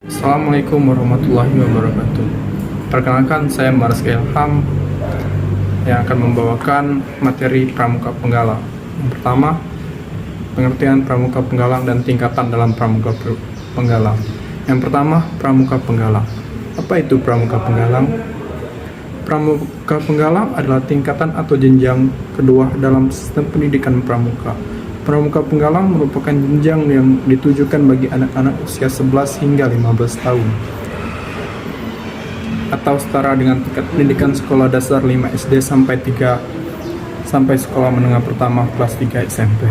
Assalamualaikum warahmatullahi wabarakatuh. Perkenalkan, saya Marsky Ilham yang akan membawakan materi Pramuka Penggalang. Yang pertama, pengertian Pramuka Penggalang dan tingkatan dalam Pramuka Penggalang. Yang pertama, Pramuka Penggalang. Apa itu Pramuka Penggalang? Pramuka Penggalang adalah tingkatan atau jenjang kedua dalam sistem pendidikan pramuka. Pramuka Penggalang merupakan jenjang yang ditujukan bagi anak-anak usia 11 hingga 15 tahun atau setara dengan tingkat pendidikan sekolah dasar 5 SD sampai sekolah menengah pertama kelas 3 SMP.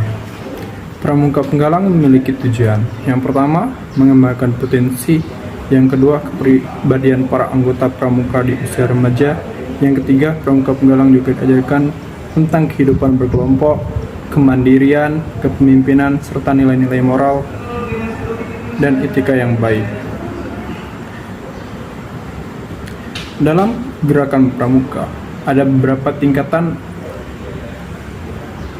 Pramuka Penggalang memiliki tujuan. Yang pertama, mengembangkan potensi. Yang kedua, kepribadian para anggota pramuka di usia remaja. Yang ketiga, Pramuka Penggalang juga diajarkan tentang kehidupan berkelompok, kemandirian, kepemimpinan, serta nilai-nilai moral dan etika yang baik. Dalam gerakan pramuka, ada beberapa tingkatan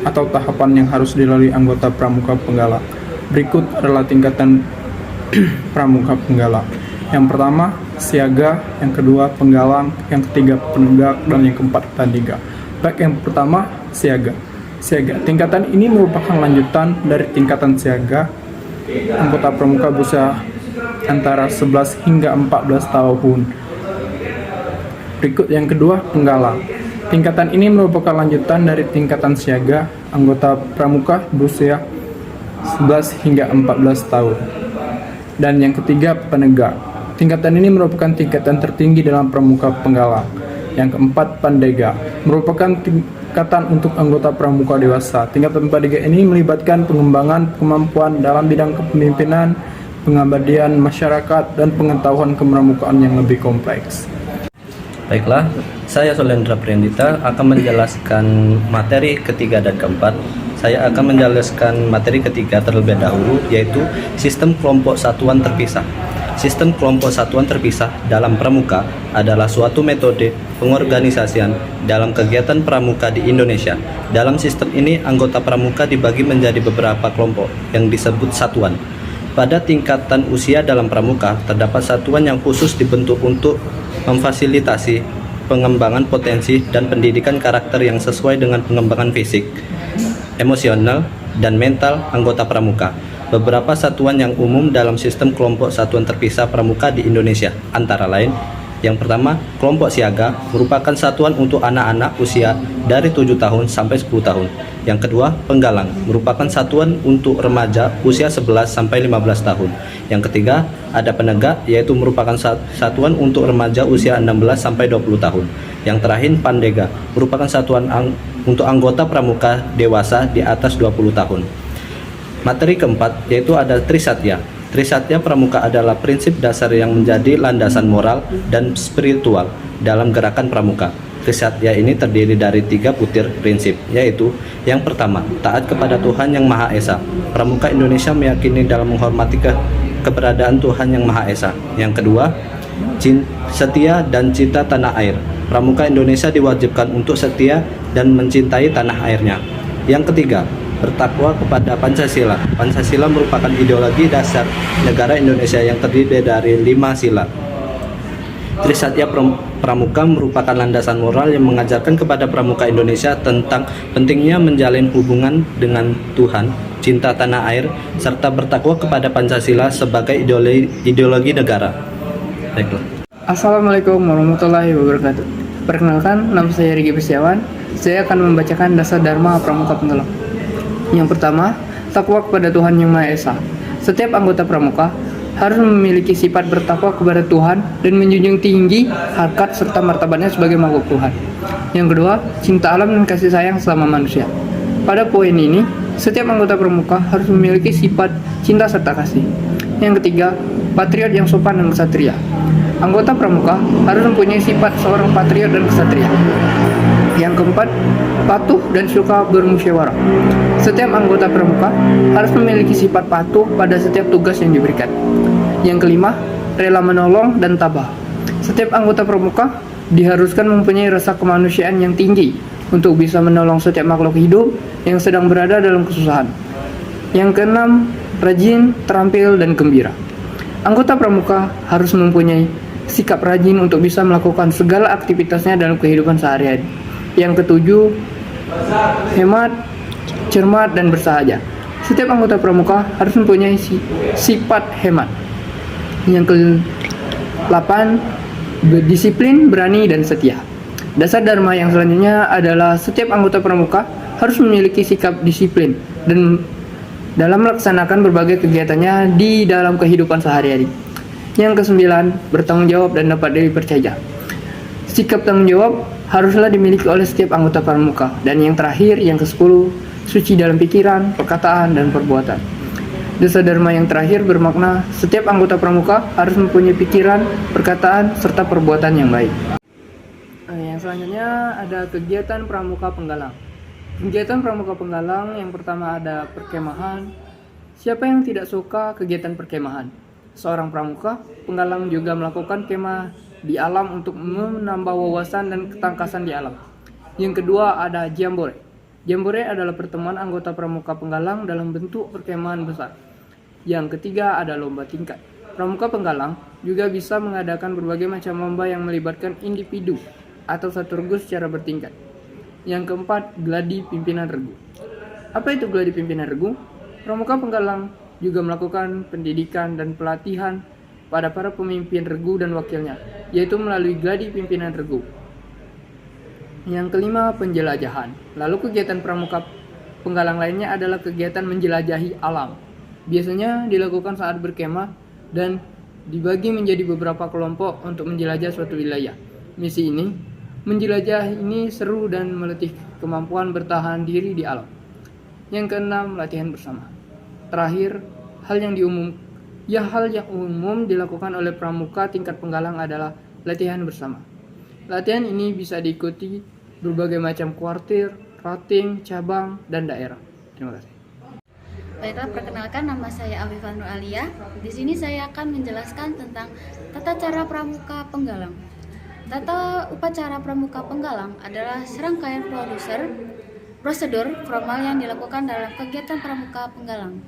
atau tahapan yang harus dilalui anggota Pramuka Penggalang. Berikut adalah tingkatan Pramuka Penggalang. Yang pertama, siaga, yang kedua, penggalang, yang ketiga, penegak, dan yang keempat, tandinga. Baik, yang pertama, siaga. Tingkatan ini merupakan lanjutan dari tingkatan siaga. Anggota pramuka berusia antara 11 hingga 14 tahun. Berikut yang kedua, penggalang. Tingkatan ini merupakan lanjutan dari tingkatan siaga. Anggota pramuka berusia 11 hingga 14 tahun. Dan yang ketiga, penegak. Tingkatan ini merupakan tingkatan tertinggi dalam Pramuka Penggalang. Yang keempat, pandega. Merupakan tingkatan untuk anggota pramuka dewasa. Tingkatan pandega ini melibatkan pengembangan kemampuan dalam bidang kepemimpinan, pengabdian masyarakat, dan pengetahuan kepramukaan yang lebih kompleks. Baiklah, saya Solendra Priandita akan menjelaskan materi ketiga dan keempat. Saya akan menjelaskan materi ketiga terlebih dahulu, yaitu sistem kelompok satuan terpisah. Sistem kelompok satuan terpisah dalam pramuka adalah suatu metode pengorganisasian dalam kegiatan pramuka di Indonesia. Dalam sistem ini, anggota pramuka dibagi menjadi beberapa kelompok yang disebut satuan. Pada tingkatan usia dalam pramuka, terdapat satuan yang khusus dibentuk untuk memfasilitasi pengembangan potensi dan pendidikan karakter yang sesuai dengan pengembangan fisik, emosional, dan mental anggota pramuka. Beberapa satuan yang umum dalam sistem kelompok satuan terpisah pramuka di Indonesia, antara lain: yang pertama, kelompok siaga merupakan satuan untuk anak-anak usia dari 7 tahun sampai 10 tahun. Yang kedua, penggalang merupakan satuan untuk remaja usia 11 sampai 15 tahun. Yang ketiga, ada penegak, yaitu merupakan satuan untuk remaja usia 16 sampai 20 tahun. Yang terakhir, pandega merupakan satuan untuk anggota pramuka dewasa di atas 20 tahun. Materi keempat yaitu ada Trisatya. Trisatya pramuka adalah prinsip dasar yang menjadi landasan moral dan spiritual dalam gerakan pramuka. Trisatya ini terdiri dari 3 butir prinsip, yaitu: yang pertama, taat kepada Tuhan Yang Maha Esa. Pramuka Indonesia meyakini dalam menghormati keberadaan Tuhan Yang Maha Esa. Yang kedua, setia dan cinta tanah air. Pramuka Indonesia diwajibkan untuk setia dan mencintai tanah airnya. Yang ketiga, bertakwa kepada Pancasila. Pancasila merupakan ideologi dasar negara Indonesia yang terdiri dari 5 sila. Trisatya pramuka merupakan landasan moral yang mengajarkan kepada pramuka Indonesia tentang pentingnya menjalin hubungan dengan Tuhan, cinta tanah air, serta bertakwa kepada Pancasila sebagai ideologi negara. Baiklah. Assalamualaikum warahmatullahi wabarakatuh. Perkenalkan, nama saya Rigi Pesyawan. Saya akan membacakan dasar Dharma Pramuka Penggalang. Yang pertama, takwa kepada Tuhan Yang Maha Esa. Setiap anggota pramuka harus memiliki sifat bertakwa kepada Tuhan dan menjunjung tinggi harkat serta martabatnya sebagai makhluk Tuhan. Yang kedua, cinta alam dan kasih sayang sama manusia. Pada poin ini, setiap anggota pramuka harus memiliki sifat cinta serta kasih. Yang ketiga, patriot yang sopan dan ksatria. Anggota pramuka harus mempunyai sifat seorang patriot dan ksatria. Yang keempat, patuh dan suka bermusyawarah. Setiap anggota pramuka harus memiliki sifat patuh pada setiap tugas yang diberikan. Yang kelima, rela menolong dan tabah. Setiap anggota pramuka diharuskan mempunyai rasa kemanusiaan yang tinggi untuk bisa menolong setiap makhluk hidup yang sedang berada dalam kesusahan. Yang keenam, rajin, terampil, dan gembira. Anggota pramuka harus mempunyai sikap rajin untuk bisa melakukan segala aktivitasnya dalam kehidupan sehari-hari. Yang ketujuh, hemat, cermat, dan bersahaja. Setiap anggota pramuka harus mempunyai sifat hemat. Yang ke-8, disiplin, berani, dan setia. Dasar dharma yang selanjutnya adalah setiap anggota pramuka harus memiliki sikap disiplin dan dalam melaksanakan berbagai kegiatannya di dalam kehidupan sehari-hari. Yang ke-9, bertanggung jawab dan dapat dipercaya. Sikap tanggung jawab haruslah dimiliki oleh setiap anggota pramuka. Dan yang terakhir, yang ke-10, suci dalam pikiran, perkataan, dan perbuatan. Dasar dharma yang terakhir bermakna setiap anggota pramuka harus mempunyai pikiran, perkataan, serta perbuatan yang baik. Yang selanjutnya ada kegiatan pramuka penggalang. Kegiatan pramuka penggalang yang pertama ada perkemahan. Siapa yang tidak suka kegiatan perkemahan? Seorang pramuka penggalang juga melakukan kemah di alam untuk menambah wawasan dan ketangkasan di alam. Yang kedua ada jambore. Jambore adalah pertemuan anggota pramuka penggalang dalam bentuk perkemahan besar. Yang ketiga ada lomba tingkat. Pramuka penggalang juga bisa mengadakan berbagai macam lomba yang melibatkan individu atau satu regu secara bertingkat. Yang keempat, gladi pimpinan regu. Apa itu gladi pimpinan regu? Pramuka penggalang juga melakukan pendidikan dan pelatihan pada para pemimpin regu dan wakilnya, yaitu melalui gladi pimpinan regu. Yang kelima, penjelajahan. Lalu kegiatan pramuka penggalang lainnya adalah kegiatan menjelajahi alam. Biasanya dilakukan saat berkemah dan dibagi menjadi beberapa kelompok untuk menjelajah suatu wilayah. Misi ini menjelajah ini seru dan melatih kemampuan bertahan diri di alam. Yang keenam, latihan bersama. Terakhir, hal yang umum dilakukan oleh pramuka tingkat penggalang adalah latihan bersama. Latihan ini bisa diikuti berbagai macam kuartir, rating, cabang, dan daerah. Terima kasih. Baiklah, perkenalkan, nama saya Afifah Nur Alia. Di sini saya akan menjelaskan tentang tata cara pramuka penggalang. Tata upacara pramuka penggalang adalah serangkaian prosedur formal yang dilakukan dalam kegiatan pramuka penggalang.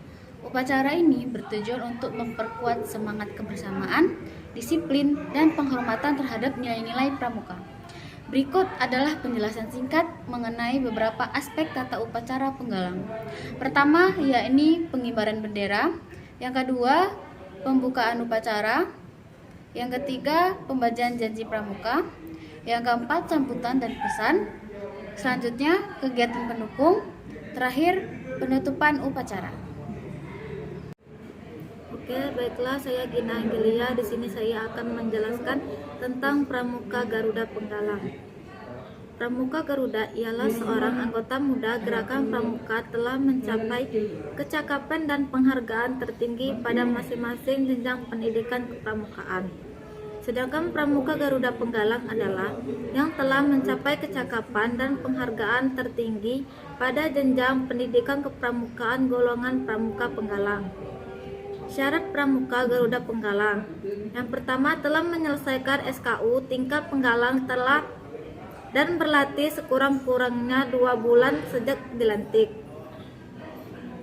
Upacara ini bertujuan untuk memperkuat semangat kebersamaan, disiplin, dan penghormatan terhadap nilai-nilai pramuka. Berikut adalah penjelasan singkat mengenai beberapa aspek tata upacara penggalang. Pertama, yakni pengibaran bendera. Yang kedua, pembukaan upacara. Yang ketiga, pembacaan janji pramuka. Yang keempat, sambutan dan pesan. Selanjutnya, kegiatan pendukung. Terakhir, penutupan upacara. Oke, baiklah, saya Gina Anggelia. Di sini saya akan menjelaskan tentang Pramuka Garuda Penggalang. Pramuka Garuda ialah seorang anggota muda gerakan pramuka telah mencapai kecakapan dan penghargaan tertinggi pada masing-masing jenjang pendidikan kepramukaan. Sedangkan Pramuka Garuda Penggalang adalah yang telah mencapai kecakapan dan penghargaan tertinggi pada jenjang pendidikan kepramukaan golongan Pramuka Penggalang. Syarat Pramuka Garuda Penggalang. Yang pertama, telah menyelesaikan SKU tingkat penggalang telah dan berlatih sekurang-kurangnya 2 bulan sejak dilantik.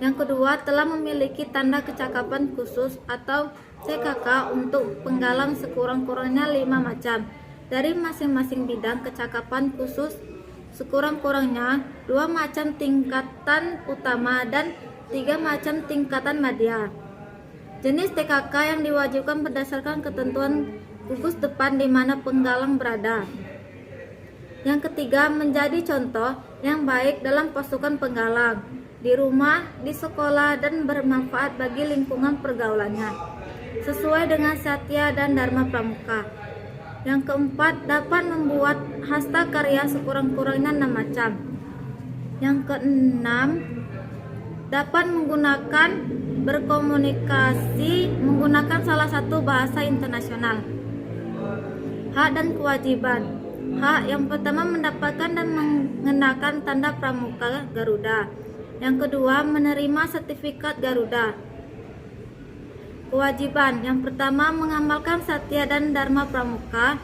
Yang kedua, telah memiliki tanda kecakapan khusus atau CKK untuk penggalang sekurang-kurangnya 5 macam dari masing-masing bidang kecakapan khusus, sekurang-kurangnya 2 macam tingkatan utama dan 3 macam tingkatan madya. Jenis TKK yang diwajibkan berdasarkan ketentuan gugus depan di mana penggalang berada. Yang ketiga, menjadi contoh yang baik dalam pasukan penggalang, di rumah, di sekolah, dan bermanfaat bagi lingkungan pergaulannya, sesuai dengan satya dan dharma pramuka. Yang keempat, dapat membuat hasta karya sekurang-kurangnya 6 macam. Yang keenam, dapat menggunakan berkomunikasi menggunakan salah satu bahasa internasional. Hak dan kewajiban. Hak yang pertama, mendapatkan dan mengenakan tanda Pramuka Garuda. Yang kedua, menerima sertifikat Garuda. Kewajiban. Yang pertama, mengamalkan satya dan dharma pramuka.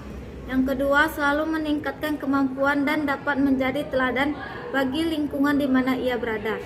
Yang kedua, selalu meningkatkan kemampuan dan dapat menjadi teladan bagi lingkungan di mana ia berada.